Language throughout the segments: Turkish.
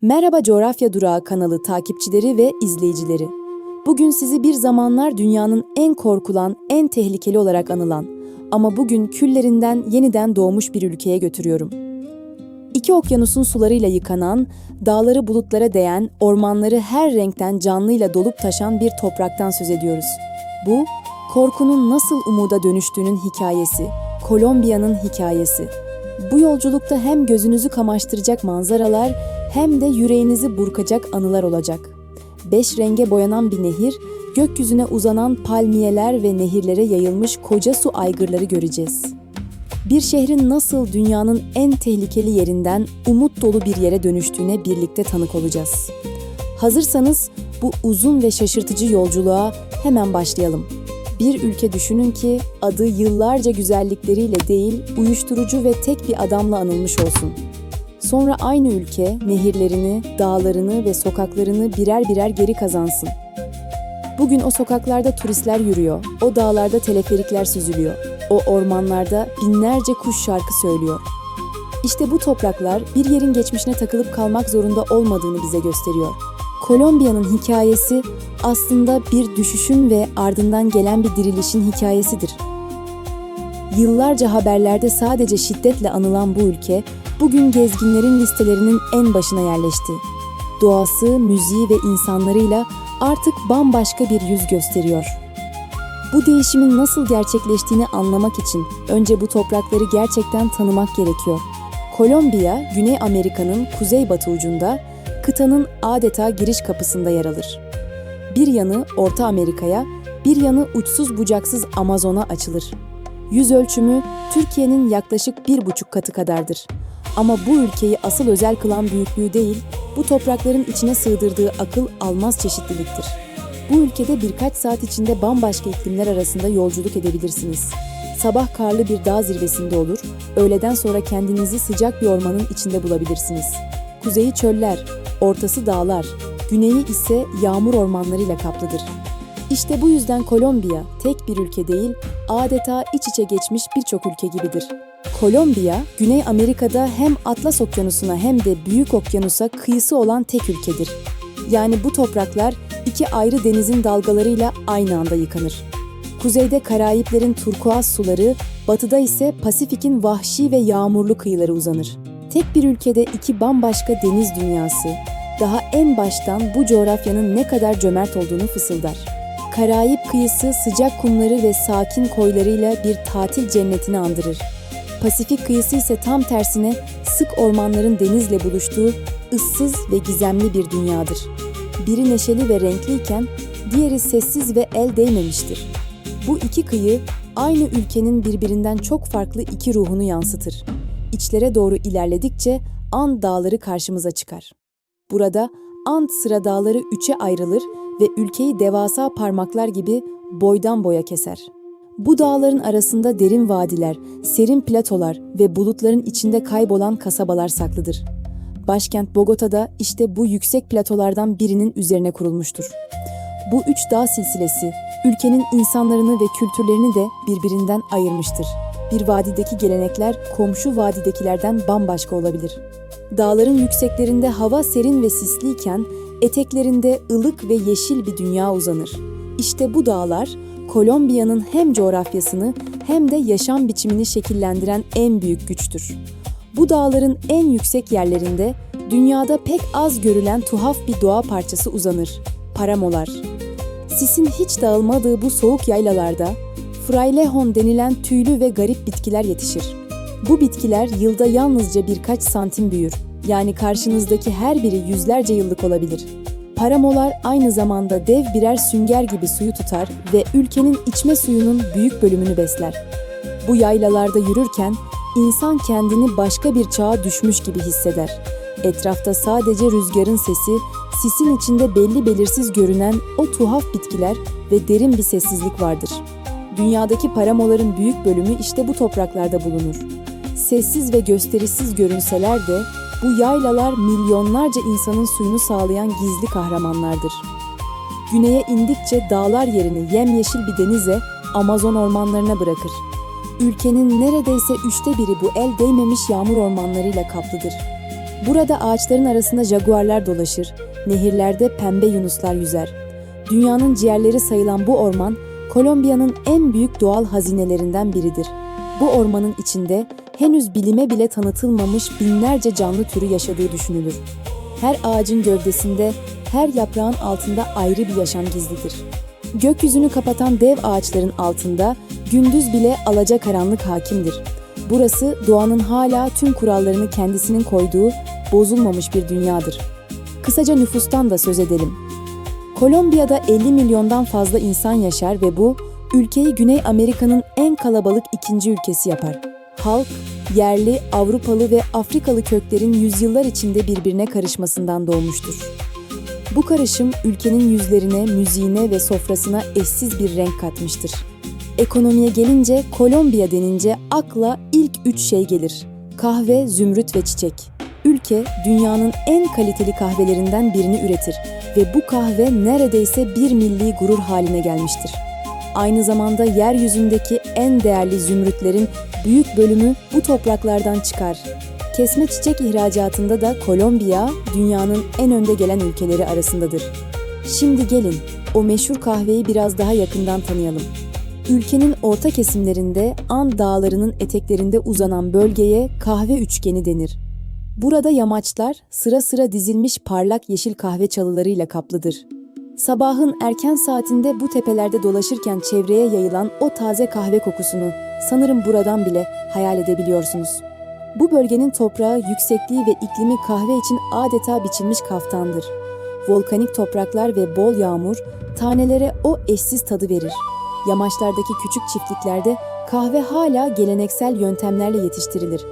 Merhaba Coğrafya Durağı kanalı takipçileri ve izleyicileri. Bugün sizi bir zamanlar dünyanın en korkulan, en tehlikeli olarak anılan ama bugün küllerinden yeniden doğmuş bir ülkeye götürüyorum. İki okyanusun sularıyla yıkanan, dağları bulutlara değen, ormanları her renkten canlıyla dolup taşan bir topraktan söz ediyoruz. Bu, korkunun nasıl umuda dönüştüğünün hikayesi, Kolombiya'nın hikayesi. Bu yolculukta hem gözünüzü kamaştıracak manzaralar hem de yüreğinizi burkacak anılar olacak. 5 renge boyanan bir nehir, gökyüzüne uzanan palmiyeler ve nehirlere yayılmış koca su aygırları göreceğiz. Bir şehrin nasıl dünyanın en tehlikeli yerinden umut dolu bir yere dönüştüğüne birlikte tanık olacağız. Hazırsanız bu uzun ve şaşırtıcı yolculuğa hemen başlayalım. Bir ülke düşünün ki adı yıllarca güzellikleriyle değil, uyuşturucu ve tek bir adamla anılmış olsun. Sonra aynı ülke nehirlerini, dağlarını ve sokaklarını birer birer geri kazansın. Bugün o sokaklarda turistler yürüyor, o dağlarda teleferikler süzülüyor, o ormanlarda binlerce kuş şarkı söylüyor. İşte bu topraklar bir yerin geçmişine takılıp kalmak zorunda olmadığını bize gösteriyor. Kolombiya'nın hikayesi aslında bir düşüşün ve ardından gelen bir dirilişin hikayesidir. Yıllarca haberlerde sadece şiddetle anılan bu ülke, bugün gezginlerin listelerinin en başına yerleşti. Doğası, müziği ve insanlarıyla artık bambaşka bir yüz gösteriyor. Bu değişimin nasıl gerçekleştiğini anlamak için önce bu toprakları gerçekten tanımak gerekiyor. Kolombiya, Güney Amerika'nın kuzeybatı ucunda, kıtanın adeta giriş kapısında yer alır. Bir yanı Orta Amerika'ya, bir yanı uçsuz bucaksız Amazon'a açılır. Yüz ölçümü Türkiye'nin yaklaşık 1,5 katı kadardır. Ama bu ülkeyi asıl özel kılan büyüklüğü değil, bu toprakların içine sığdırdığı akıl almaz çeşitliliktir. Bu ülkede birkaç saat içinde bambaşka iklimler arasında yolculuk edebilirsiniz. Sabah karlı bir dağ zirvesinde olur, öğleden sonra kendinizi sıcak bir ormanın içinde bulabilirsiniz. Kuzeyi çöller, ortası dağlar, güneyi ise yağmur ormanlarıyla kaplıdır. İşte bu yüzden Kolombiya tek bir ülke değil, adeta iç içe geçmiş birçok ülke gibidir. Kolombiya, Güney Amerika'da hem Atlas Okyanusu'na hem de Büyük Okyanus'a kıyısı olan tek ülkedir. Yani bu topraklar iki ayrı denizin dalgalarıyla aynı anda yıkanır. Kuzeyde Karayiplerin turkuaz suları, batıda ise Pasifik'in vahşi ve yağmurlu kıyıları uzanır. Tek bir ülkede iki bambaşka deniz dünyası, daha en baştan bu coğrafyanın ne kadar cömert olduğunu fısıldar. Karayip kıyısı sıcak kumları ve sakin koylarıyla bir tatil cennetini andırır. Pasifik kıyısı ise tam tersine sık ormanların denizle buluştuğu ıssız ve gizemli bir dünyadır. Biri neşeli ve renkliyken diğeri sessiz ve el değmemiştir. Bu iki kıyı aynı ülkenin birbirinden çok farklı iki ruhunu yansıtır. İçlere doğru ilerledikçe And dağları karşımıza çıkar. Burada And sıra dağları üçe ayrılır ve ülkeyi devasa parmaklar gibi boydan boya keser. Bu dağların arasında derin vadiler, serin platolar ve bulutların içinde kaybolan kasabalar saklıdır. Başkent Bogota'da işte bu yüksek platolardan birinin üzerine kurulmuştur. Bu üç dağ silsilesi, ülkenin insanlarını ve kültürlerini de birbirinden ayırmıştır. Bir vadideki gelenekler komşu vadidekilerden bambaşka olabilir. Dağların yükseklerinde hava serin ve sisliyken, eteklerinde ılık ve yeşil bir dünya uzanır. İşte bu dağlar, Kolombiya'nın hem coğrafyasını hem de yaşam biçimini şekillendiren en büyük güçtür. Bu dağların en yüksek yerlerinde dünyada pek az görülen tuhaf bir doğa parçası uzanır. Paramolar. Sisin hiç dağılmadığı bu soğuk yaylalarda frailejón denilen tüylü ve garip bitkiler yetişir. Bu bitkiler yılda yalnızca birkaç santim büyür. Yani karşınızdaki her biri yüzlerce yıllık olabilir. Paramolar aynı zamanda dev birer sünger gibi suyu tutar ve ülkenin içme suyunun büyük bölümünü besler. Bu yaylalarda yürürken insan kendini başka bir çağa düşmüş gibi hisseder. Etrafta sadece rüzgarın sesi, sisin içinde belli belirsiz görünen o tuhaf bitkiler ve derin bir sessizlik vardır. Dünyadaki paramoların büyük bölümü işte bu topraklarda bulunur. Sessiz ve gösterişsiz görünseler de bu yaylalar milyonlarca insanın suyunu sağlayan gizli kahramanlardır. Güneye indikçe dağlar yerini yemyeşil bir denize, Amazon ormanlarına bırakır. Ülkenin neredeyse 1/3 bu el değmemiş yağmur ormanlarıyla kaplıdır. Burada ağaçların arasında jaguarlar dolaşır, nehirlerde pembe yunuslar yüzer. Dünyanın ciğerleri sayılan bu orman, Kolombiya'nın en büyük doğal hazinelerinden biridir. Bu ormanın içinde henüz bilime bile tanıtılmamış binlerce canlı türü yaşadığı düşünülür. Her ağacın gövdesinde, her yaprağın altında ayrı bir yaşam gizlidir. Gökyüzünü kapatan dev ağaçların altında gündüz bile alacakaranlık hakimdir. Burası doğanın hala tüm kurallarını kendisinin koyduğu bozulmamış bir dünyadır. Kısaca nüfustan da söz edelim. Kolombiya'da 50 milyondan fazla insan yaşar ve bu, ülkeyi Güney Amerika'nın en kalabalık ikinci ülkesi yapar. Halk, yerli, Avrupalı ve Afrikalı köklerin yüzyıllar içinde birbirine karışmasından doğmuştur. Bu karışım ülkenin yüzlerine, müziğine ve sofrasına eşsiz bir renk katmıştır. Ekonomiye gelince, Kolombiya denince akla ilk 3 şey gelir: kahve, zümrüt ve çiçek. Ülke, dünyanın en kaliteli kahvelerinden birini üretir ve bu kahve neredeyse bir milli gurur haline gelmiştir. Aynı zamanda yeryüzündeki en değerli zümrütlerin büyük bölümü bu topraklardan çıkar. Kesme çiçek ihracatında da Kolombiya, dünyanın en önde gelen ülkeleri arasındadır. Şimdi gelin, o meşhur kahveyi biraz daha yakından tanıyalım. Ülkenin orta kesimlerinde And Dağları'nın eteklerinde uzanan bölgeye kahve üçgeni denir. Burada yamaçlar sıra sıra dizilmiş parlak yeşil kahve çalılarıyla kaplıdır. Sabahın erken saatinde bu tepelerde dolaşırken çevreye yayılan o taze kahve kokusunu sanırım buradan bile hayal edebiliyorsunuz. Bu bölgenin toprağı, yüksekliği ve iklimi kahve için adeta biçilmiş kaftandır. Volkanik topraklar ve bol yağmur tanelere o eşsiz tadı verir. Yamaçlardaki küçük çiftliklerde kahve hala geleneksel yöntemlerle yetiştirilir.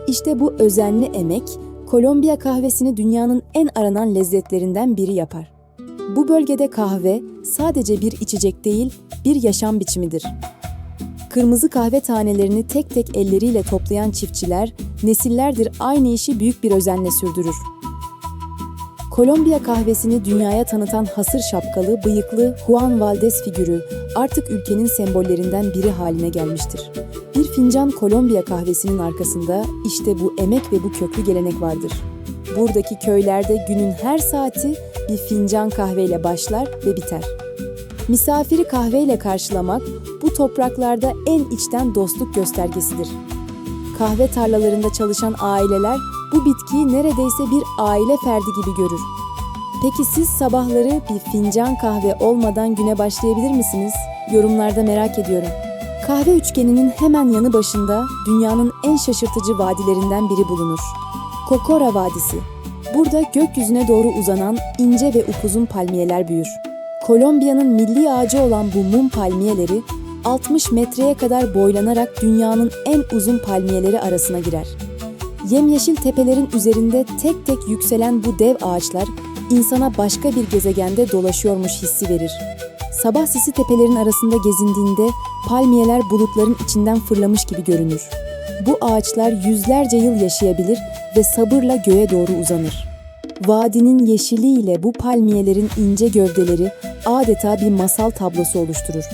İşte bu özenli emek, Kolombiya kahvesini dünyanın en aranan lezzetlerinden biri yapar. Bu bölgede kahve sadece bir içecek değil, bir yaşam biçimidir. Kırmızı kahve tanelerini tek tek elleriyle toplayan çiftçiler, nesillerdir aynı işi büyük bir özenle sürdürür. Kolombiya kahvesini dünyaya tanıtan hasır şapkalı, bıyıklı Juan Valdez figürü artık ülkenin sembollerinden biri haline gelmiştir. Bir fincan Kolombiya kahvesinin arkasında işte bu emek ve bu köklü gelenek vardır. Buradaki köylerde günün her saati bir fincan kahveyle başlar ve biter. Misafiri kahveyle karşılamak bu topraklarda en içten dostluk göstergesidir. Kahve tarlalarında çalışan aileler bu bitkiyi neredeyse bir aile ferdi gibi görür. Peki siz sabahları bir fincan kahve olmadan güne başlayabilir misiniz? Yorumlarda merak ediyorum. Kahve üçgeninin hemen yanı başında dünyanın en şaşırtıcı vadilerinden biri bulunur. Cocora Vadisi. Burada gökyüzüne doğru uzanan ince ve upuzun palmiyeler büyür. Kolombiya'nın milli ağacı olan bu mum palmiyeleri 60 metreye kadar boylanarak dünyanın en uzun palmiyeleri arasına girer. Yemyeşil tepelerin üzerinde tek tek yükselen bu dev ağaçlar insana başka bir gezegende dolaşıyormuş hissi verir. Sabah sisi tepelerin arasında gezindiğinde palmiyeler bulutların içinden fırlamış gibi görünür. Bu ağaçlar yüzlerce yıl yaşayabilir ve sabırla göğe doğru uzanır. Vadinin yeşiliyle bu palmiyelerin ince gövdeleri adeta bir masal tablosu oluşturur.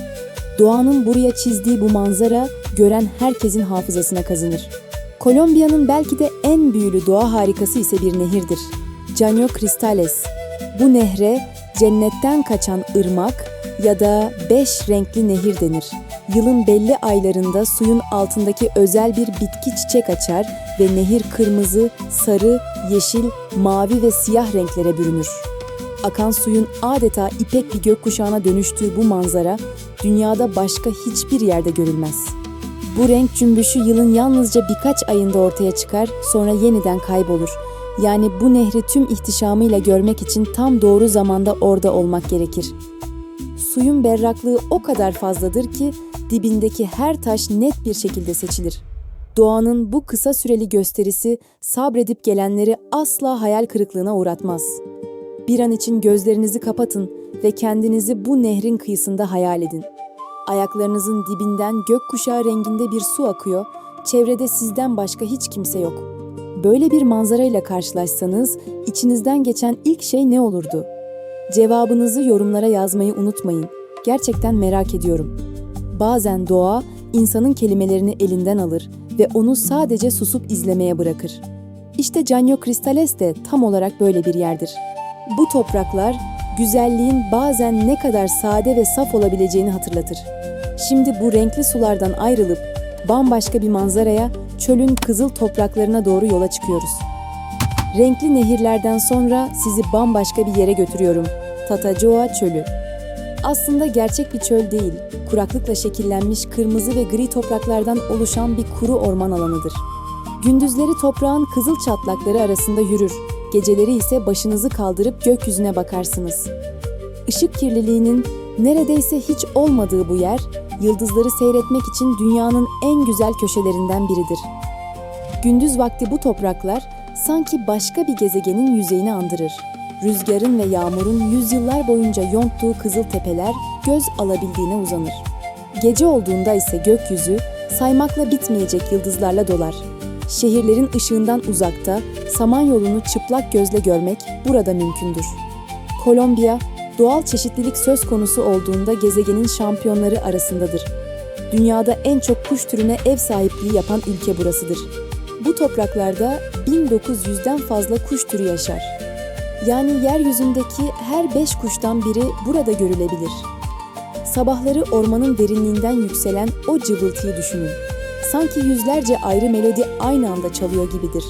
Doğanın buraya çizdiği bu manzara gören herkesin hafızasına kazınır. Kolombiya'nın belki de en büyülü doğa harikası ise bir nehirdir. Caño Cristales. Bu nehre cennetten kaçan ırmak ya da 5 renkli nehir denir. Yılın belli aylarında suyun altındaki özel bir bitki çiçek açar ve nehir kırmızı, sarı, yeşil, mavi ve siyah renklere bürünür. Akan suyun adeta ipek bir gökkuşağına dönüştüğü bu manzara dünyada başka hiçbir yerde görülmez. Bu renk cümbüşü yılın yalnızca birkaç ayında ortaya çıkar, sonra yeniden kaybolur. Yani bu nehri tüm ihtişamıyla görmek için tam doğru zamanda orada olmak gerekir. Suyun berraklığı o kadar fazladır ki dibindeki her taş net bir şekilde seçilir. Doğanın bu kısa süreli gösterisi sabredip gelenleri asla hayal kırıklığına uğratmaz. Bir an için gözlerinizi kapatın ve kendinizi bu nehrin kıyısında hayal edin. Ayaklarınızın dibinden gökkuşağı renginde bir su akıyor, çevrede sizden başka hiç kimse yok. Böyle bir manzarayla karşılaşsanız içinizden geçen ilk şey ne olurdu? Cevabınızı yorumlara yazmayı unutmayın. Gerçekten merak ediyorum. Bazen doğa insanın kelimelerini elinden alır ve onu sadece susup izlemeye bırakır. İşte Canyo Cristales de tam olarak böyle bir yerdir. Bu topraklar, güzelliğin bazen ne kadar sade ve saf olabileceğini hatırlatır. Şimdi bu renkli sulardan ayrılıp bambaşka bir manzaraya, çölün kızıl topraklarına doğru yola çıkıyoruz. Renkli nehirlerden sonra sizi bambaşka bir yere götürüyorum. Tatacoa Çölü. Aslında gerçek bir çöl değil, kuraklıkla şekillenmiş kırmızı ve gri topraklardan oluşan bir kuru orman alanıdır. Gündüzleri toprağın kızıl çatlakları arasında yürür, geceleri ise başınızı kaldırıp gökyüzüne bakarsınız. Işık kirliliğinin neredeyse hiç olmadığı bu yer, yıldızları seyretmek için dünyanın en güzel köşelerinden biridir. Gündüz vakti bu topraklar sanki başka bir gezegenin yüzeyini andırır. Rüzgarın ve yağmurun yüzyıllar boyunca yonttuğu kızıl tepeler göz alabildiğine uzanır. Gece olduğunda ise gökyüzü saymakla bitmeyecek yıldızlarla dolar. Şehirlerin ışığından uzakta Samanyolu'nu çıplak gözle görmek burada mümkündür. Kolombiya, doğal çeşitlilik söz konusu olduğunda gezegenin şampiyonları arasındadır. Dünyada en çok kuş türüne ev sahipliği yapan ülke burasıdır. Bu topraklarda 1900'den fazla kuş türü yaşar. Yani yeryüzündeki her 5 kuştan biri burada görülebilir. Sabahları ormanın derinliğinden yükselen o cıvıltıyı düşünün. Sanki yüzlerce ayrı melodi aynı anda çalıyor gibidir.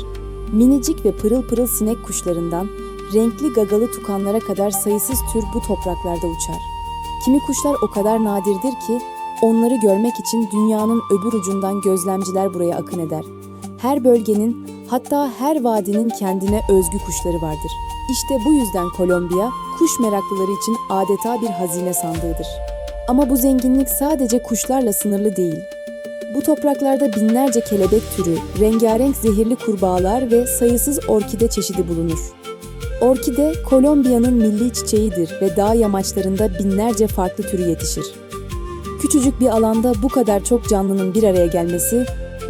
Minicik ve pırıl pırıl sinek kuşlarından renkli gagalı tukanlara kadar sayısız tür bu topraklarda uçar. Kimi kuşlar o kadar nadirdir ki onları görmek için dünyanın öbür ucundan gözlemciler buraya akın eder. Her bölgenin, hatta her vadinin kendine özgü kuşları vardır. İşte bu yüzden Kolombiya, kuş meraklıları için adeta bir hazine sandığıdır. Ama bu zenginlik sadece kuşlarla sınırlı değil. Bu topraklarda binlerce kelebek türü, rengarenk zehirli kurbağalar ve sayısız orkide çeşidi bulunur. Orkide, Kolombiya'nın milli çiçeğidir ve dağ yamaçlarında binlerce farklı türü yetişir. Küçücük bir alanda bu kadar çok canlının bir araya gelmesi,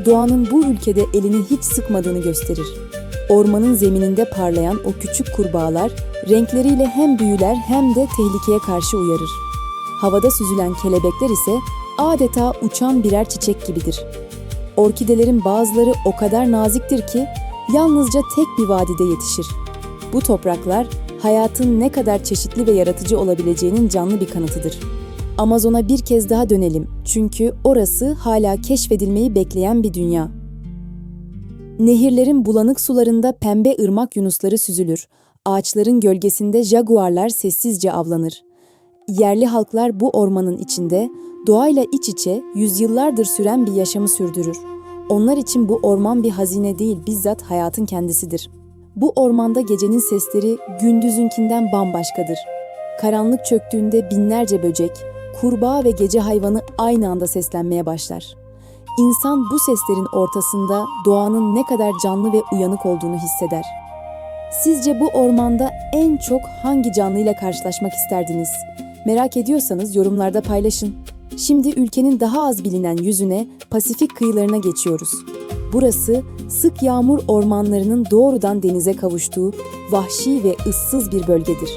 doğanın bu ülkede elini hiç sıkmadığını gösterir. Ormanın zemininde parlayan o küçük kurbağalar, renkleriyle hem büyüler hem de tehlikeye karşı uyarır. Havada süzülen kelebekler ise adeta uçan birer çiçek gibidir. Orkidelerin bazıları o kadar naziktir ki yalnızca tek bir vadide yetişir. Bu topraklar hayatın ne kadar çeşitli ve yaratıcı olabileceğinin canlı bir kanıtıdır. Amazon'a bir kez daha dönelim çünkü orası hala keşfedilmeyi bekleyen bir dünya. Nehirlerin bulanık sularında pembe ırmak yunusları süzülür. Ağaçların gölgesinde jaguarlar sessizce avlanır. Yerli halklar bu ormanın içinde doğayla iç içe yüzyıllardır süren bir yaşamı sürdürür. Onlar için bu orman bir hazine değil, bizzat hayatın kendisidir. Bu ormanda gecenin sesleri gündüzünkinden bambaşkadır. Karanlık çöktüğünde binlerce böcek, kurbağa ve gece hayvanı aynı anda seslenmeye başlar. İnsan bu seslerin ortasında doğanın ne kadar canlı ve uyanık olduğunu hisseder. Sizce bu ormanda en çok hangi canlıyla karşılaşmak isterdiniz? Merak ediyorsanız yorumlarda paylaşın. Şimdi ülkenin daha az bilinen yüzüne, Pasifik kıyılarına geçiyoruz. Burası sık yağmur ormanlarının doğrudan denize kavuştuğu vahşi ve ıssız bir bölgedir.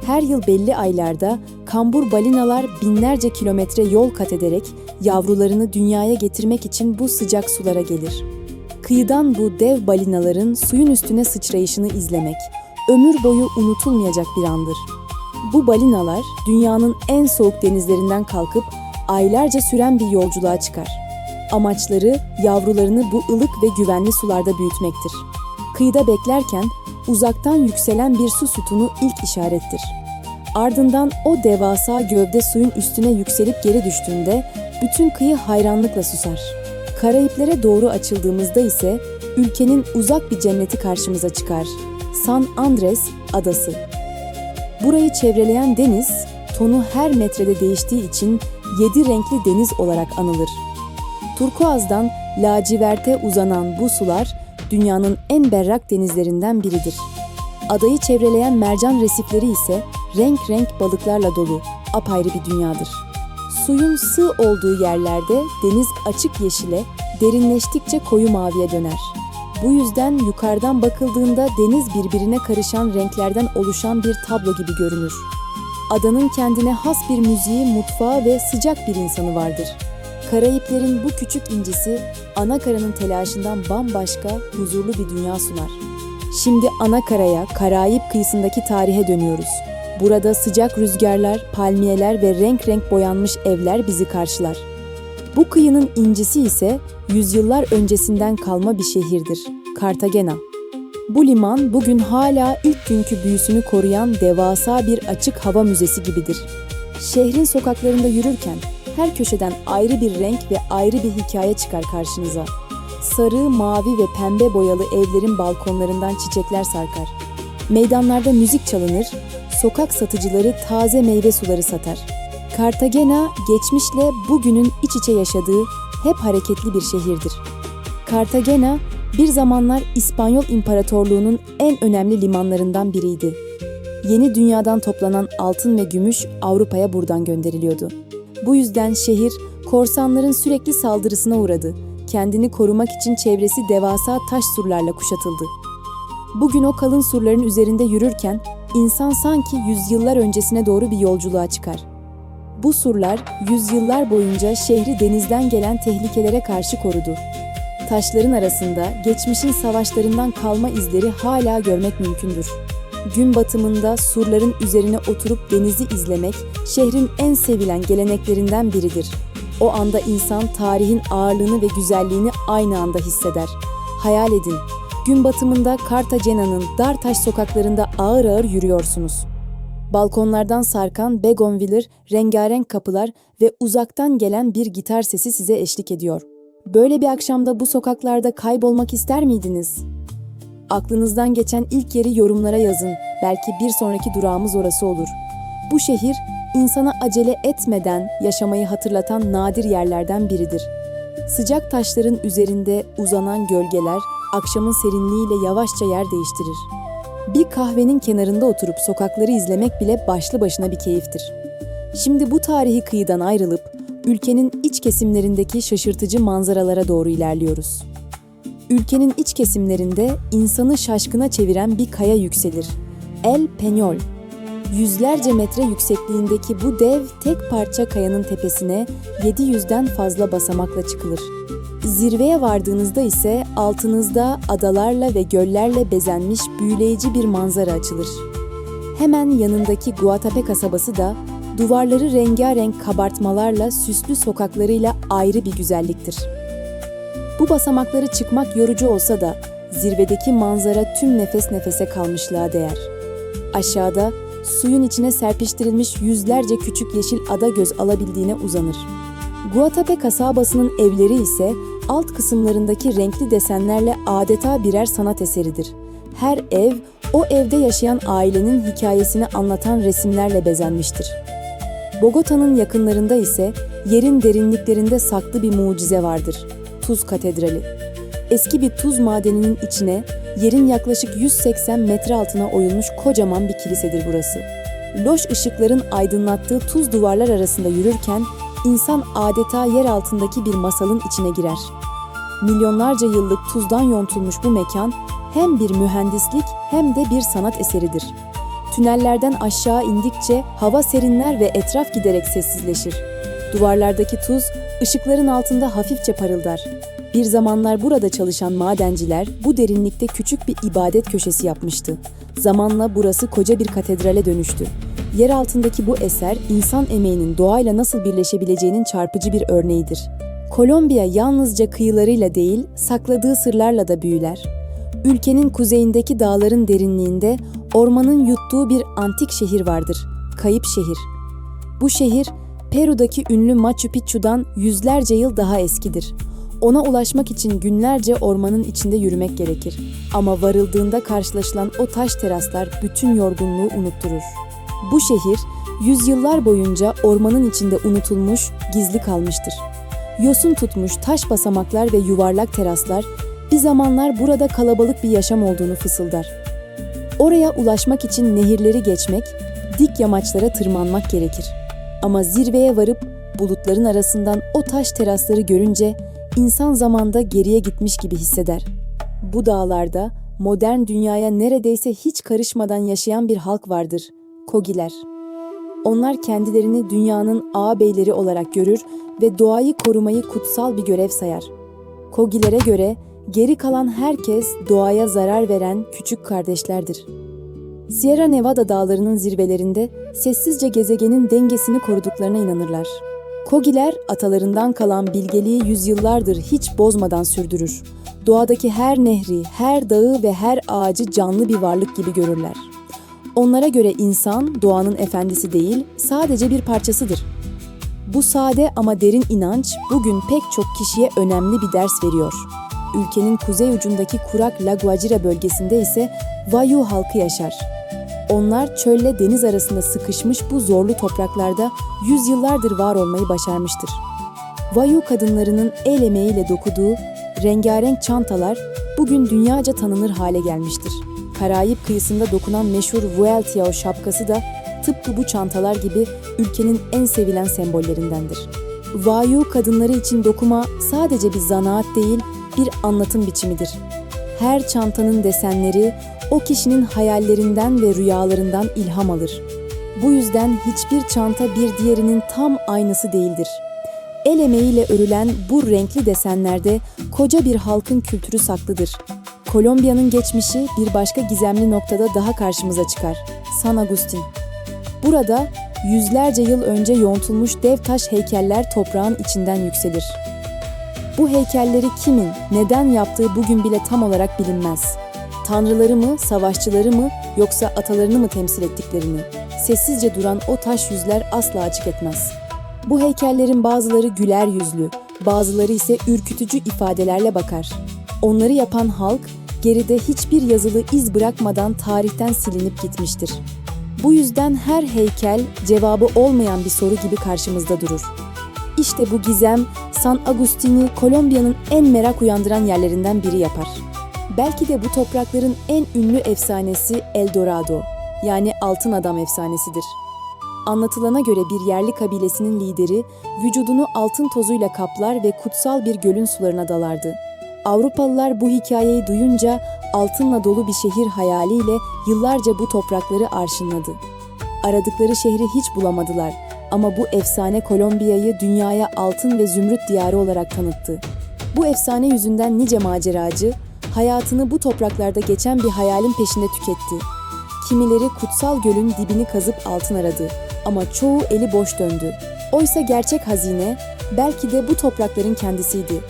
Her yıl belli aylarda kambur balinalar binlerce kilometre yol kat ederek yavrularını dünyaya getirmek için bu sıcak sulara gelir. Kıyıdan bu dev balinaların suyun üstüne sıçrayışını izlemek, ömür boyu unutulmayacak bir andır. Bu balinalar dünyanın en soğuk denizlerinden kalkıp aylarca süren bir yolculuğa çıkar. Amaçları yavrularını bu ılık ve güvenli sularda büyütmektir. Kıyıda beklerken uzaktan yükselen bir su sütunu ilk işarettir. Ardından o devasa gövde suyun üstüne yükselip geri düştüğünde bütün kıyı hayranlıkla susar. Karayiplere doğru açıldığımızda ise ülkenin uzak bir cenneti karşımıza çıkar. San Andres Adası. Burayı çevreleyen deniz, tonu her metrede değiştiği için 7 renkli deniz olarak anılır. Turkuazdan laciverte uzanan bu sular dünyanın en berrak denizlerinden biridir. Adayı çevreleyen mercan resifleri ise renk renk balıklarla dolu, apayrı bir dünyadır. Suyun sığ olduğu yerlerde deniz açık yeşile, derinleştikçe koyu maviye döner. Bu yüzden yukarıdan bakıldığında deniz birbirine karışan renklerden oluşan bir tablo gibi görünür. Adanın kendine has bir müziği, mutfağı ve sıcak bir insanı vardır. Karayiplerin bu küçük incisi Anakara'nın telaşından bambaşka, huzurlu bir dünya sunar. Şimdi Anakara'ya, Karayip kıyısındaki tarihe dönüyoruz. Burada sıcak rüzgarlar, palmiyeler ve renk renk boyanmış evler bizi karşılar. Bu kıyının incisi ise yüzyıllar öncesinden kalma bir şehirdir, Cartagena. Bu liman bugün hala ilk günkü büyüsünü koruyan devasa bir açık hava müzesi gibidir. Şehrin sokaklarında yürürken her köşeden ayrı bir renk ve ayrı bir hikaye çıkar karşınıza. Sarı, mavi ve pembe boyalı evlerin balkonlarından çiçekler sarkar. Meydanlarda müzik çalınır, sokak satıcıları taze meyve suları satar. Cartagena, geçmişle bugünün iç içe yaşadığı hep hareketli bir şehirdir. Cartagena, bir zamanlar İspanyol İmparatorluğu'nun en önemli limanlarından biriydi. Yeni dünyadan toplanan altın ve gümüş Avrupa'ya buradan gönderiliyordu. Bu yüzden şehir, korsanların sürekli saldırısına uğradı. Kendini korumak için çevresi devasa taş surlarla kuşatıldı. Bugün o kalın surların üzerinde yürürken, insan sanki yüzyıllar öncesine doğru bir yolculuğa çıkar. Bu surlar, yüzyıllar boyunca şehri denizden gelen tehlikelere karşı korudu. Taşların arasında geçmişin savaşlarından kalma izleri hala görmek mümkündür. Gün batımında surların üzerine oturup denizi izlemek, şehrin en sevilen geleneklerinden biridir. O anda insan tarihin ağırlığını ve güzelliğini aynı anda hisseder. Hayal edin, gün batımında Cartagena'nın dar taş sokaklarında ağır ağır yürüyorsunuz. Balkonlardan sarkan begonviler, rengarenk kapılar ve uzaktan gelen bir gitar sesi size eşlik ediyor. Böyle bir akşamda bu sokaklarda kaybolmak ister miydiniz? Aklınızdan geçen ilk yeri yorumlara yazın. Belki bir sonraki durağımız orası olur. Bu şehir, insana acele etmeden yaşamayı hatırlatan nadir yerlerden biridir. Sıcak taşların üzerinde uzanan gölgeler, akşamın serinliğiyle yavaşça yer değiştirir. Bir kahvenin kenarında oturup sokakları izlemek bile başlı başına bir keyiftir. Şimdi bu tarihi kıyıdan ayrılıp, ülkenin iç kesimlerindeki şaşırtıcı manzaralara doğru ilerliyoruz. Ülkenin iç kesimlerinde insanı şaşkına çeviren bir kaya yükselir. El Peñol. Yüzlerce metre yüksekliğindeki bu dev tek parça kayanın tepesine 700'den fazla basamakla çıkılır. Zirveye vardığınızda ise altınızda adalarla ve göllerle bezenmiş büyüleyici bir manzara açılır. Hemen yanındaki Guatapé kasabası da duvarları rengarenk kabartmalarla süslü sokaklarıyla ayrı bir güzelliktir. Bu basamakları çıkmak yorucu olsa da zirvedeki manzara tüm nefes nefese kalmışlığa değer. Aşağıda suyun içine serpiştirilmiş yüzlerce küçük yeşil ada göz alabildiğine uzanır. Guatapé kasabasının evleri ise alt kısımlarındaki renkli desenlerle adeta birer sanat eseridir. Her ev, o evde yaşayan ailenin hikayesini anlatan resimlerle bezenmiştir. Bogota'nın yakınlarında ise yerin derinliklerinde saklı bir mucize vardır. Tuz Katedrali. Eski bir tuz madeninin içine, yerin yaklaşık 180 metre altına oyulmuş kocaman bir kilisedir burası. Loş ışıkların aydınlattığı tuz duvarlar arasında yürürken, insan adeta yer altındaki bir masalın içine girer. Milyonlarca yıllık tuzdan yontulmuş bu mekan, hem bir mühendislik hem de bir sanat eseridir. Tünellerden aşağı indikçe hava serinler ve etraf giderek sessizleşir. Duvarlardaki tuz, ışıkların altında hafifçe parıldar. Bir zamanlar burada çalışan madenciler bu derinlikte küçük bir ibadet köşesi yapmıştı. Zamanla burası koca bir katedrale dönüştü. Yer altındaki bu eser, insan emeğinin doğayla nasıl birleşebileceğinin çarpıcı bir örneğidir. Kolombiya yalnızca kıyılarıyla değil, sakladığı sırlarla da büyüler. Ülkenin kuzeyindeki dağların derinliğinde ormanın yuttuğu bir antik şehir vardır, Kayıp Şehir. Bu şehir, Peru'daki ünlü Machu Picchu'dan yüzlerce yıl daha eskidir. Ona ulaşmak için günlerce ormanın içinde yürümek gerekir. Ama varıldığında karşılaşılan o taş teraslar bütün yorgunluğu unutturur. Bu şehir, yüzyıllar boyunca ormanın içinde unutulmuş, gizli kalmıştır. Yosun tutmuş taş basamaklar ve yuvarlak teraslar, bir zamanlar burada kalabalık bir yaşam olduğunu fısıldar. Oraya ulaşmak için nehirleri geçmek, dik yamaçlara tırmanmak gerekir. Ama zirveye varıp bulutların arasından o taş terasları görünce insan zamanda geriye gitmiş gibi hisseder. Bu dağlarda modern dünyaya neredeyse hiç karışmadan yaşayan bir halk vardır, Kogiler. Onlar kendilerini dünyanın ağabeyleri olarak görür ve doğayı korumayı kutsal bir görev sayar. Kogilere göre geri kalan herkes doğaya zarar veren küçük kardeşlerdir. Sierra Nevada dağlarının zirvelerinde sessizce gezegenin dengesini koruduklarına inanırlar. Kogiler atalarından kalan bilgeliği yüzyıllardır hiç bozmadan sürdürür. Doğadaki her nehri, her dağı ve her ağacı canlı bir varlık gibi görürler. Onlara göre insan doğanın efendisi değil, sadece bir parçasıdır. Bu sade ama derin inanç bugün pek çok kişiye önemli bir ders veriyor. Ülkenin kuzey ucundaki kurak La Guajira bölgesinde ise Wayuu halkı yaşar. Onlar çölle deniz arasında sıkışmış bu zorlu topraklarda yüzyıllardır var olmayı başarmıştır. Wayuu kadınlarının el emeğiyle dokuduğu rengarenk çantalar bugün dünyaca tanınır hale gelmiştir. Karayip kıyısında dokunan meşhur Vueltiao şapkası da tıpkı bu çantalar gibi ülkenin en sevilen sembollerindendir. Wayuu kadınları için dokuma sadece bir zanaat değil, bir anlatım biçimidir. Her çantanın desenleri o kişinin hayallerinden ve rüyalarından ilham alır. Bu yüzden hiçbir çanta bir diğerinin tam aynısı değildir. El emeğiyle örülen bu renkli desenlerde koca bir halkın kültürü saklıdır. Kolombiya'nın geçmişi bir başka gizemli noktada daha karşımıza çıkar. San Agustin. Burada yüzlerce yıl önce yontulmuş dev taş heykeller toprağın içinden yükselir. Bu heykelleri kimin, neden yaptığı bugün bile tam olarak bilinmez. Tanrıları mı, savaşçıları mı, yoksa atalarını mı temsil ettiklerini, sessizce duran o taş yüzler asla açık etmez. Bu heykellerin bazıları güler yüzlü, bazıları ise ürkütücü ifadelerle bakar. Onları yapan halk, geride hiçbir yazılı iz bırakmadan tarihten silinip gitmiştir. Bu yüzden her heykel cevabı olmayan bir soru gibi karşımızda durur. İşte bu gizem, San Agustin'i Kolombiya'nın en merak uyandıran yerlerinden biri yapar. Belki de bu toprakların en ünlü efsanesi El Dorado, yani Altın Adam efsanesidir. Anlatılana göre bir yerli kabilesinin lideri, vücudunu altın tozuyla kaplar ve kutsal bir gölün sularına dalardı. Avrupalılar bu hikayeyi duyunca altınla dolu bir şehir hayaliyle yıllarca bu toprakları arşınladı. Aradıkları şehri hiç bulamadılar ama bu efsane Kolombiya'yı dünyaya altın ve zümrüt diyarı olarak tanıttı. Bu efsane yüzünden nice maceracı, hayatını bu topraklarda geçen bir hayalin peşinde tüketti. Kimileri kutsal gölün dibini kazıp altın aradı ama çoğu eli boş döndü. Oysa gerçek hazine belki de bu toprakların kendisiydi.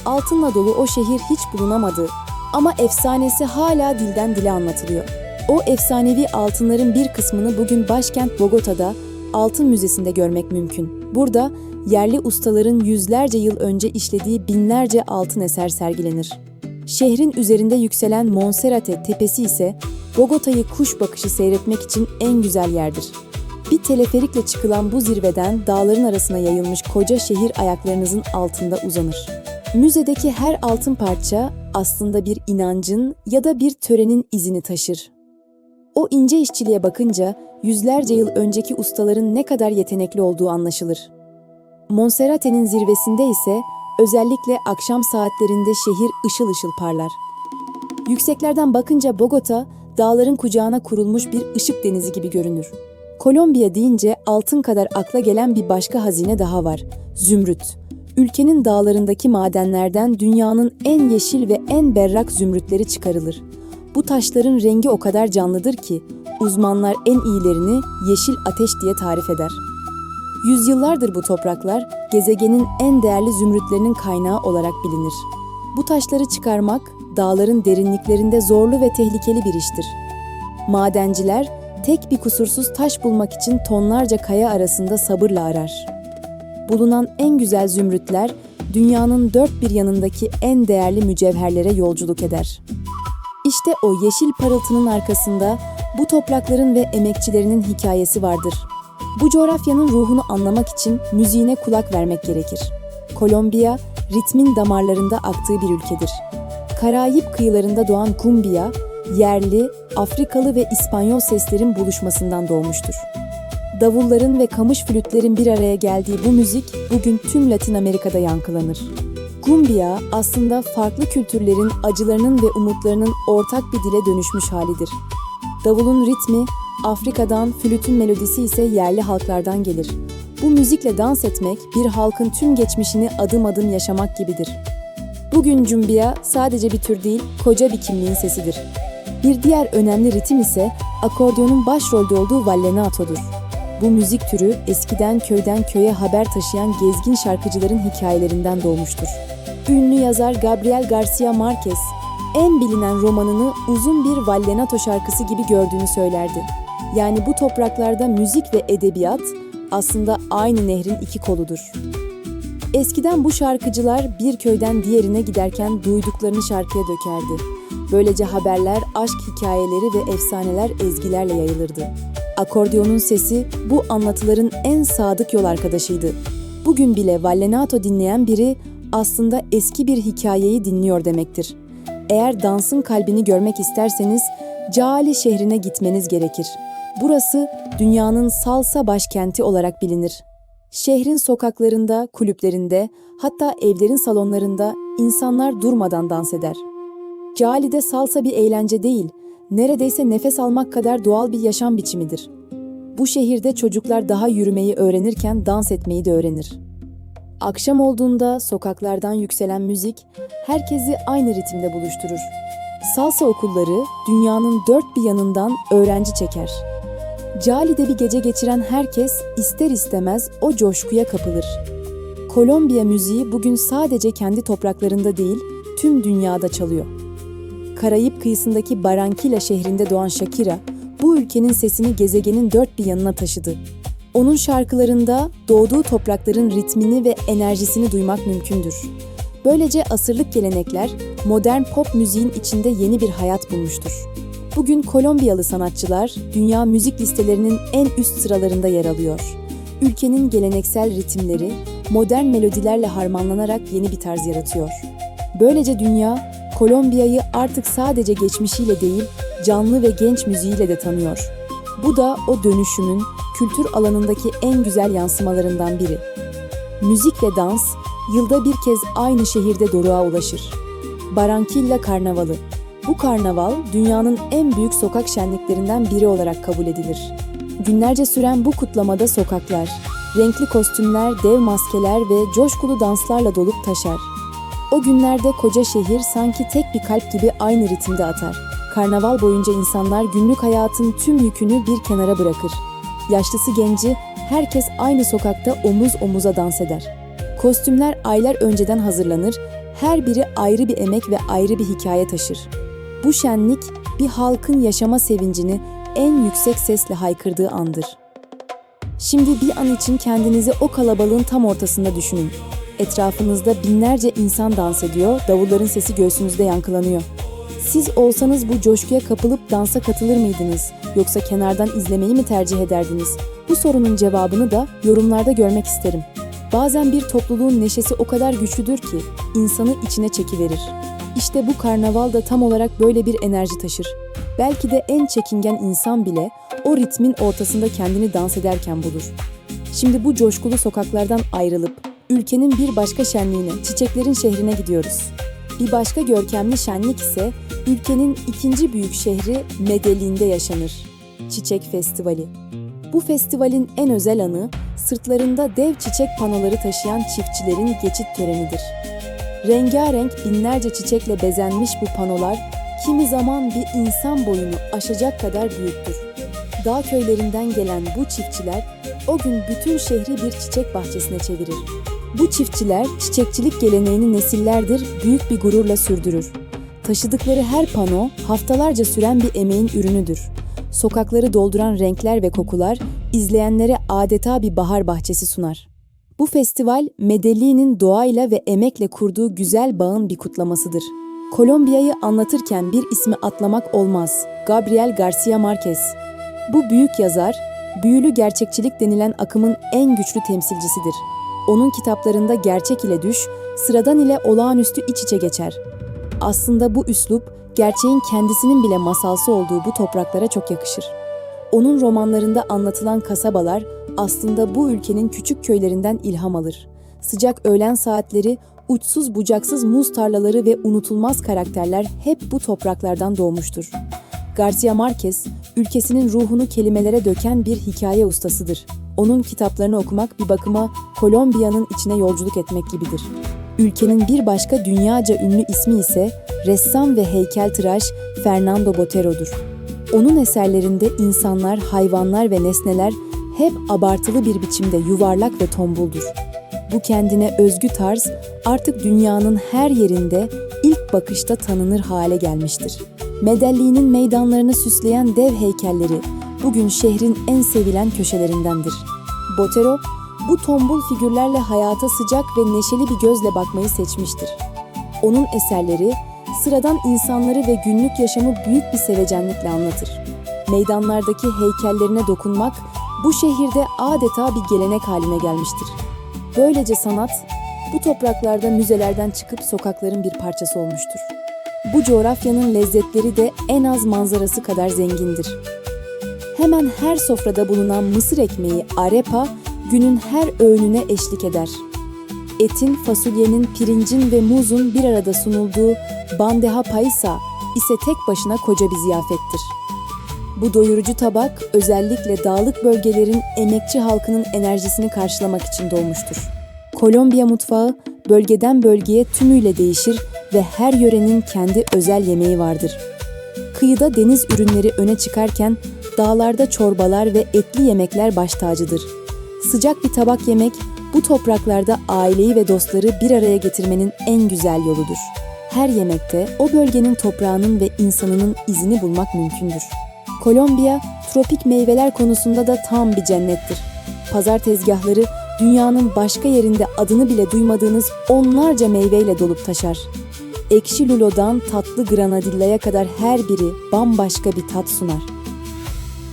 Altınla dolu o şehir hiç bulunamadı ama efsanesi hala dilden dile anlatılıyor. O efsanevi altınların bir kısmını bugün başkent Bogota'da Altın Müzesi'nde görmek mümkün. Burada yerli ustaların yüzlerce yıl önce işlediği binlerce altın eser sergilenir. Şehrin üzerinde yükselen Monserrate tepesi ise Bogota'yı kuş bakışı seyretmek için en güzel yerdir. Bir teleferikle çıkılan bu zirveden dağların arasına yayılmış koca şehir ayaklarınızın altında uzanır. Müzedeki her altın parça aslında bir inancın ya da bir törenin izini taşır. O ince işçiliğe bakınca yüzlerce yıl önceki ustaların ne kadar yetenekli olduğu anlaşılır. Monserrate'nin zirvesinde ise özellikle akşam saatlerinde şehir ışıl ışıl parlar. Yükseklerden bakınca Bogota, dağların kucağına kurulmuş bir ışık denizi gibi görünür. Kolombiya deyince altın kadar akla gelen bir başka hazine daha var, zümrüt. Ülkenin dağlarındaki madenlerden dünyanın en yeşil ve en berrak zümrütleri çıkarılır. Bu taşların rengi o kadar canlıdır ki, uzmanlar en iyilerini yeşil ateş diye tarif eder. Yüzyıllardır bu topraklar, gezegenin en değerli zümrütlerinin kaynağı olarak bilinir. Bu taşları çıkarmak, dağların derinliklerinde zorlu ve tehlikeli bir iştir. Madenciler, tek bir kusursuz taş bulmak için tonlarca kaya arasında sabırla arar. Bulunan en güzel zümrütler, dünyanın dört bir yanındaki en değerli mücevherlere yolculuk eder. İşte o yeşil parıltının arkasında bu toprakların ve emekçilerinin hikayesi vardır. Bu coğrafyanın ruhunu anlamak için müziğine kulak vermek gerekir. Kolombiya, ritmin damarlarında aktığı bir ülkedir. Karayip kıyılarında doğan cumbia, yerli, Afrikalı ve İspanyol seslerin buluşmasından doğmuştur. Davulların ve kamış flütlerin bir araya geldiği bu müzik bugün tüm Latin Amerika'da yankılanır. Cumbia aslında farklı kültürlerin acılarının ve umutlarının ortak bir dile dönüşmüş halidir. Davulun ritmi Afrika'dan, flütün melodisi ise yerli halklardan gelir. Bu müzikle dans etmek, bir halkın tüm geçmişini adım adım yaşamak gibidir. Bugün cumbiya sadece bir tür değil, koca bir kimliğin sesidir. Bir diğer önemli ritim ise akordiyonun başrolde olduğu vallenato'dur. Bu müzik türü eskiden köyden köye haber taşıyan gezgin şarkıcıların hikayelerinden doğmuştur. Ünlü yazar Gabriel García Márquez, en bilinen romanını uzun bir vallenato şarkısı gibi gördüğünü söylerdi. Yani bu topraklarda müzik ve edebiyat aslında aynı nehrin iki koludur. Eskiden bu şarkıcılar bir köyden diğerine giderken duyduklarını şarkıya dökerdi. Böylece haberler, aşk hikayeleri ve efsaneler ezgilerle yayılırdı. Akordiyonun sesi bu anlatıların en sadık yol arkadaşıydı. Bugün bile vallenato dinleyen biri aslında eski bir hikayeyi dinliyor demektir. Eğer dansın kalbini görmek isterseniz Caali şehrine gitmeniz gerekir. Burası dünyanın salsa başkenti olarak bilinir. Şehrin sokaklarında, kulüplerinde, hatta evlerin salonlarında insanlar durmadan dans eder. Caali'de salsa bir eğlence değil, neredeyse nefes almak kadar doğal bir yaşam biçimidir. Bu şehirde çocuklar daha yürümeyi öğrenirken dans etmeyi de öğrenir. Akşam olduğunda sokaklardan yükselen müzik herkesi aynı ritimde buluşturur. Salsa okulları dünyanın dört bir yanından öğrenci çeker. Caali'de bir gece geçiren herkes ister istemez o coşkuya kapılır. Kolombiya müziği bugün sadece kendi topraklarında değil, tüm dünyada çalıyor. Karayip kıyısındaki Barranquilla şehrinde doğan Shakira, bu ülkenin sesini gezegenin dört bir yanına taşıdı. Onun şarkılarında doğduğu toprakların ritmini ve enerjisini duymak mümkündür. Böylece asırlık gelenekler, modern pop müziğin içinde yeni bir hayat bulmuştur. Bugün Kolombiyalı sanatçılar, dünya müzik listelerinin en üst sıralarında yer alıyor. Ülkenin geleneksel ritimleri, modern melodilerle harmanlanarak yeni bir tarz yaratıyor. Böylece dünya, Kolombiya'yı artık sadece geçmişiyle değil, canlı ve genç müziğiyle de tanıyor. Bu da o dönüşümün kültür alanındaki en güzel yansımalarından biri. Müzik ve dans, yılda bir kez aynı şehirde doruğa ulaşır. Barranquilla Karnavalı. Bu karnaval, dünyanın en büyük sokak şenliklerinden biri olarak kabul edilir. Günlerce süren bu kutlamada sokaklar, renkli kostümler, dev maskeler ve coşkulu danslarla dolup taşar. O günlerde koca şehir sanki tek bir kalp gibi aynı ritimde atar. Karnaval boyunca insanlar günlük hayatın tüm yükünü bir kenara bırakır. Yaşlısı genci, herkes aynı sokakta omuz omuza dans eder. Kostümler aylar önceden hazırlanır, her biri ayrı bir emek ve ayrı bir hikaye taşır. Bu şenlik, bir halkın yaşama sevincini en yüksek sesle haykırdığı andır. Şimdi bir an için kendinizi o kalabalığın tam ortasında düşünün. Etrafınızda binlerce insan dans ediyor, davulların sesi göğsünüzde yankılanıyor. Siz olsanız bu coşkuya kapılıp dansa katılır mıydınız? Yoksa kenardan izlemeyi mi tercih ederdiniz? Bu sorunun cevabını da yorumlarda görmek isterim. Bazen bir topluluğun neşesi o kadar güçlüdür ki insanı içine çekiverir. İşte bu karnaval da tam olarak böyle bir enerji taşır. Belki de en çekingen insan bile o ritmin ortasında kendini dans ederken bulur. Şimdi bu coşkulu sokaklardan ayrılıp ülkenin bir başka şenliğine, çiçeklerin şehrine gidiyoruz. Bir başka görkemli şenlik ise ülkenin ikinci büyük şehri Medellín'de yaşanır. Çiçek Festivali. Bu festivalin en özel anı, sırtlarında dev çiçek panoları taşıyan çiftçilerin geçit törenidir. Rengarenk binlerce çiçekle bezenmiş bu panolar, kimi zaman bir insan boyunu aşacak kadar büyüktür. Dağ köylerinden gelen bu çiftçiler, o gün bütün şehri bir çiçek bahçesine çevirir. Bu çiftçiler, çiçekçilik geleneğini nesillerdir büyük bir gururla sürdürür. Taşıdıkları her pano, haftalarca süren bir emeğin ürünüdür. Sokakları dolduran renkler ve kokular, izleyenlere adeta bir bahar bahçesi sunar. Bu festival, Medellín'in doğayla ve emekle kurduğu güzel bağın bir kutlamasıdır. Kolombiya'yı anlatırken bir ismi atlamak olmaz. Gabriel García Márquez. Bu büyük yazar, büyülü gerçekçilik denilen akımın en güçlü temsilcisidir. Onun kitaplarında gerçek ile düş, sıradan ile olağanüstü iç içe geçer. Aslında bu üslup, gerçeğin kendisinin bile masalsı olduğu bu topraklara çok yakışır. Onun romanlarında anlatılan kasabalar aslında bu ülkenin küçük köylerinden ilham alır. Sıcak öğlen saatleri, uçsuz bucaksız muz tarlaları ve unutulmaz karakterler hep bu topraklardan doğmuştur. Garcia Marquez, ülkesinin ruhunu kelimelere döken bir hikaye ustasıdır. Onun kitaplarını okumak bir bakıma Kolombiya'nın içine yolculuk etmek gibidir. Ülkenin bir başka dünyaca ünlü ismi ise ressam ve heykeltıraş Fernando Botero'dur. Onun eserlerinde insanlar, hayvanlar ve nesneler hep abartılı bir biçimde yuvarlak ve tombuldur. Bu kendine özgü tarz artık dünyanın her yerinde ilk bakışta tanınır hale gelmiştir. Medellín'in meydanlarını süsleyen dev heykelleri bugün şehrin en sevilen köşelerindendir. Botero, bu tombul figürlerle hayata sıcak ve neşeli bir gözle bakmayı seçmiştir. Onun eserleri, sıradan insanları ve günlük yaşamı büyük bir sevecenlikle anlatır. Meydanlardaki heykellerine dokunmak, bu şehirde adeta bir gelenek haline gelmiştir. Böylece sanat, bu topraklarda müzelerden çıkıp sokakların bir parçası olmuştur. Bu coğrafyanın lezzetleri de en az manzarası kadar zengindir. Hemen her sofrada bulunan mısır ekmeği arepa, günün her öğününe eşlik eder. Etin, fasulyenin, pirincin ve muzun bir arada sunulduğu bandeja paisa ise tek başına koca bir ziyafettir. Bu doyurucu tabak özellikle dağlık bölgelerin emekçi halkının enerjisini karşılamak için doğmuştur. Kolombiya mutfağı bölgeden bölgeye tümüyle değişir ve her yörenin kendi özel yemeği vardır. Kıyıda deniz ürünleri öne çıkarken dağlarda çorbalar ve etli yemekler baş tacıdır. Sıcak bir tabak yemek bu topraklarda aileyi ve dostları bir araya getirmenin en güzel yoludur. Her yemekte o bölgenin toprağının ve insanının izini bulmak mümkündür. Kolombiya, tropik meyveler konusunda da tam bir cennettir. Pazar tezgahları dünyanın başka yerinde adını bile duymadığınız onlarca meyveyle dolup taşar. Ekşi lulodan tatlı granadillaya kadar her biri bambaşka bir tat sunar.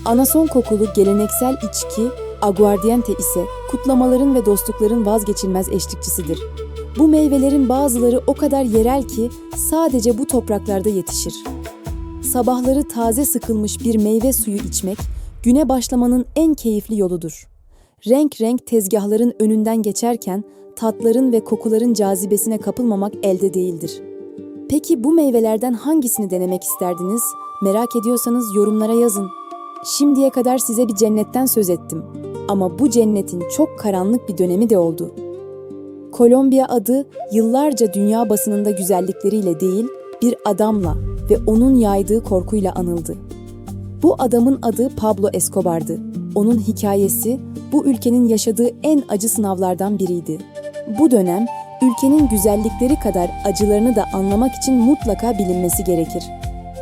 Anason kokulu geleneksel içki, aguardiente ise kutlamaların ve dostlukların vazgeçilmez eşlikçisidir. Bu meyvelerin bazıları o kadar yerel ki sadece bu topraklarda yetişir. Sabahları taze sıkılmış bir meyve suyu içmek, güne başlamanın en keyifli yoludur. Renk renk tezgahların önünden geçerken tatların ve kokuların cazibesine kapılmamak elde değildir. Peki bu meyvelerden hangisini denemek isterdiniz? Merak ediyorsanız yorumlara yazın. Şimdiye kadar size bir cennetten söz ettim. Ama bu cennetin çok karanlık bir dönemi de oldu. Kolombiya adı yıllarca dünya basınında güzellikleriyle değil, bir adamla ve onun yaydığı korkuyla anıldı. Bu adamın adı Pablo Escobar'dı. Onun hikayesi bu ülkenin yaşadığı en acı sınavlardan biriydi. Bu dönem ülkenin güzellikleri kadar acılarını da anlamak için mutlaka bilinmesi gerekir.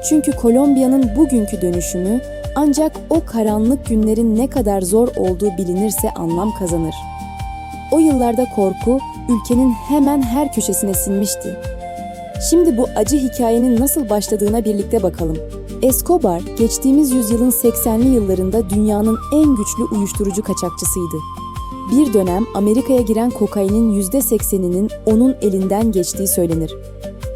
Çünkü Kolombiya'nın bugünkü dönüşümü ancak o karanlık günlerin ne kadar zor olduğu bilinirse anlam kazanır. O yıllarda korku ülkenin hemen her köşesine sinmişti. Şimdi bu acı hikayenin nasıl başladığına birlikte bakalım. Escobar, geçtiğimiz yüzyılın 80'li yıllarında dünyanın en güçlü uyuşturucu kaçakçısıydı. Bir dönem Amerika'ya giren kokainin %80'inin onun elinden geçtiği söylenir.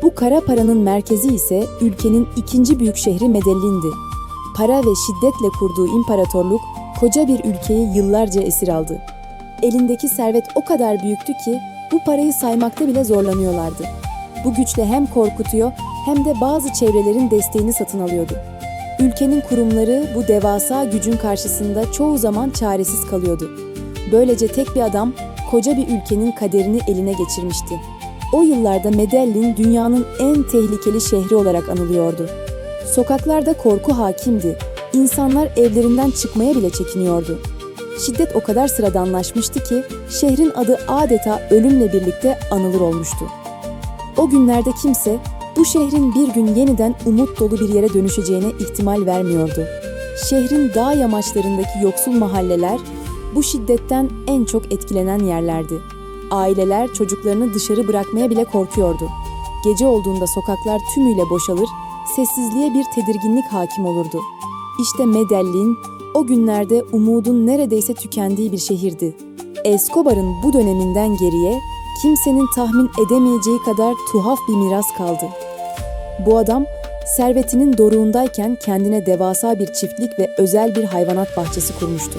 Bu kara paranın merkezi ise ülkenin ikinci büyük şehri Medellín'di. Para ve şiddetle kurduğu imparatorluk koca bir ülkeyi yıllarca esir aldı. Elindeki servet o kadar büyüktü ki bu parayı saymakta bile zorlanıyorlardı. Bu güçle hem korkutuyor hem de bazı çevrelerin desteğini satın alıyordu. Ülkenin kurumları bu devasa gücün karşısında çoğu zaman çaresiz kalıyordu. Böylece tek bir adam koca bir ülkenin kaderini eline geçirmişti. O yıllarda Medellín dünyanın en tehlikeli şehri olarak anılıyordu. Sokaklarda korku hakimdi. İnsanlar evlerinden çıkmaya bile çekiniyordu. Şiddet o kadar sıradanlaşmıştı ki şehrin adı adeta ölümle birlikte anılır olmuştu. O günlerde kimse bu şehrin bir gün yeniden umut dolu bir yere dönüşeceğine ihtimal vermiyordu. Şehrin dağ yamaçlarındaki yoksul mahalleler bu şiddetten en çok etkilenen yerlerdi. Aileler çocuklarını dışarı bırakmaya bile korkuyordu. Gece olduğunda sokaklar tümüyle boşalır, sessizliğe bir tedirginlik hakim olurdu. İşte Medellín o günlerde umudun neredeyse tükendiği bir şehirdi. Escobar'ın bu döneminden geriye kimsenin tahmin edemeyeceği kadar tuhaf bir miras kaldı. Bu adam servetinin doruğundayken kendine devasa bir çiftlik ve özel bir hayvanat bahçesi kurmuştu.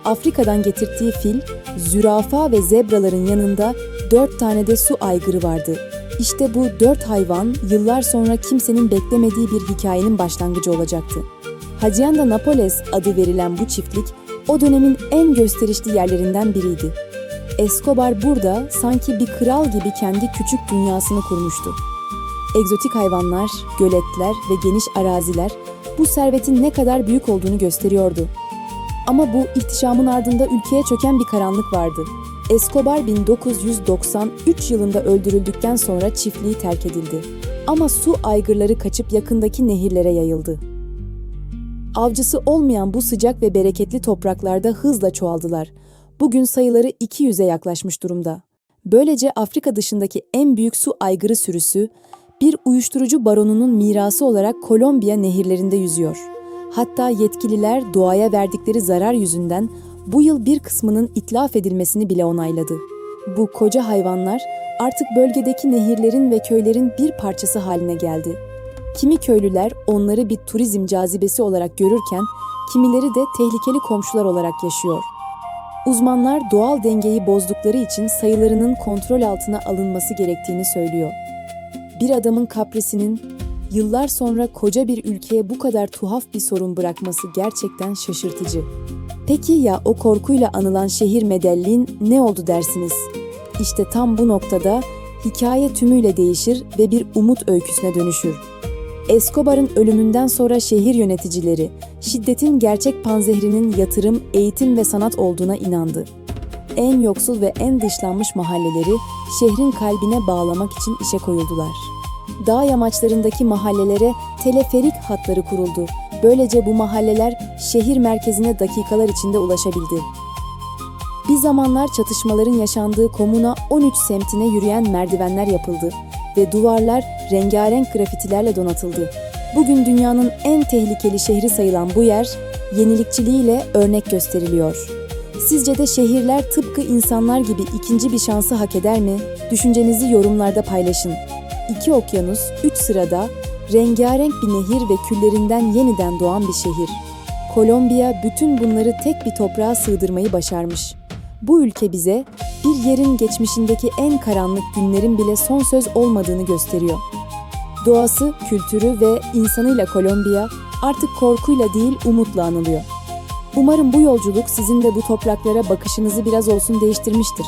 Afrika'dan getirdiği fil, zürafa ve zebraların yanında 4 tane de su aygırı vardı. İşte bu 4 hayvan yıllar sonra kimsenin beklemediği bir hikayenin başlangıcı olacaktı. Hacienda Nápoles adı verilen bu çiftlik o dönemin en gösterişli yerlerinden biriydi. Escobar burada sanki bir kral gibi kendi küçük dünyasını kurmuştu. Egzotik hayvanlar, göletler ve geniş araziler bu servetin ne kadar büyük olduğunu gösteriyordu. Ama bu ihtişamın ardında ülkeye çöken bir karanlık vardı. Escobar 1993 yılında öldürüldükten sonra çiftliği terk edildi. Ama su aygırları kaçıp yakındaki nehirlere yayıldı. Avcısı olmayan bu sıcak ve bereketli topraklarda hızla çoğaldılar. Bugün sayıları 200'e yaklaşmış durumda. Böylece Afrika dışındaki en büyük su aygırı sürüsü, bir uyuşturucu baronunun mirası olarak Kolombiya nehirlerinde yüzüyor. Hatta yetkililer doğaya verdikleri zarar yüzünden bu yıl bir kısmının itlaf edilmesini bile onayladı. Bu koca hayvanlar artık bölgedeki nehirlerin ve köylerin bir parçası haline geldi. Kimi köylüler onları bir turizm cazibesi olarak görürken, kimileri de tehlikeli komşular olarak yaşıyor. Uzmanlar doğal dengeyi bozdukları için sayılarının kontrol altına alınması gerektiğini söylüyor. Bir adamın kaprisinin yıllar sonra koca bir ülkeye bu kadar tuhaf bir sorun bırakması gerçekten şaşırtıcı. Peki ya o korkuyla anılan şehir Medellín ne oldu dersiniz? İşte tam bu noktada hikaye tümüyle değişir ve bir umut öyküsüne dönüşür. Escobar'ın ölümünden sonra şehir yöneticileri, şiddetin gerçek panzehrinin yatırım, eğitim ve sanat olduğuna inandı. En yoksul ve en dışlanmış mahalleleri şehrin kalbine bağlamak için işe koyuldular. Dağ yamaçlarındaki mahallelere teleferik hatları kuruldu. Böylece bu mahalleler şehir merkezine dakikalar içinde ulaşabildi. Bir zamanlar çatışmaların yaşandığı Komuna 13 semtine yürüyen merdivenler yapıldı ve duvarlar rengarenk grafitilerle donatıldı. Bugün dünyanın en tehlikeli şehri sayılan bu yer, yenilikçiliğiyle örnek gösteriliyor. Sizce de şehirler tıpkı insanlar gibi ikinci bir şansı hak eder mi? Düşüncenizi yorumlarda paylaşın. 2 okyanus, 3 sırada, rengarenk bir nehir ve küllerinden yeniden doğan bir şehir. Kolombiya bütün bunları tek bir toprağa sığdırmayı başarmış. Bu ülke bize bir yerin geçmişindeki en karanlık günlerin bile son söz olmadığını gösteriyor. Doğası, kültürü ve insanıyla Kolombiya artık korkuyla değil umutla anılıyor. Umarım bu yolculuk sizin de bu topraklara bakışınızı biraz olsun değiştirmiştir.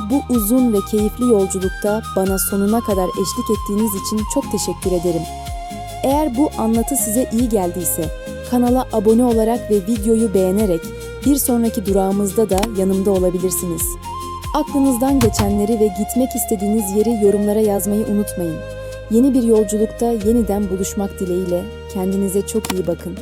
Bu uzun ve keyifli yolculukta bana sonuna kadar eşlik ettiğiniz için çok teşekkür ederim. Eğer bu anlatı size iyi geldiyse, kanala abone olarak ve videoyu beğenerek bir sonraki durağımızda da yanımda olabilirsiniz. Aklınızdan geçenleri ve gitmek istediğiniz yeri yorumlara yazmayı unutmayın. Yeni bir yolculukta yeniden buluşmak dileğiyle kendinize çok iyi bakın.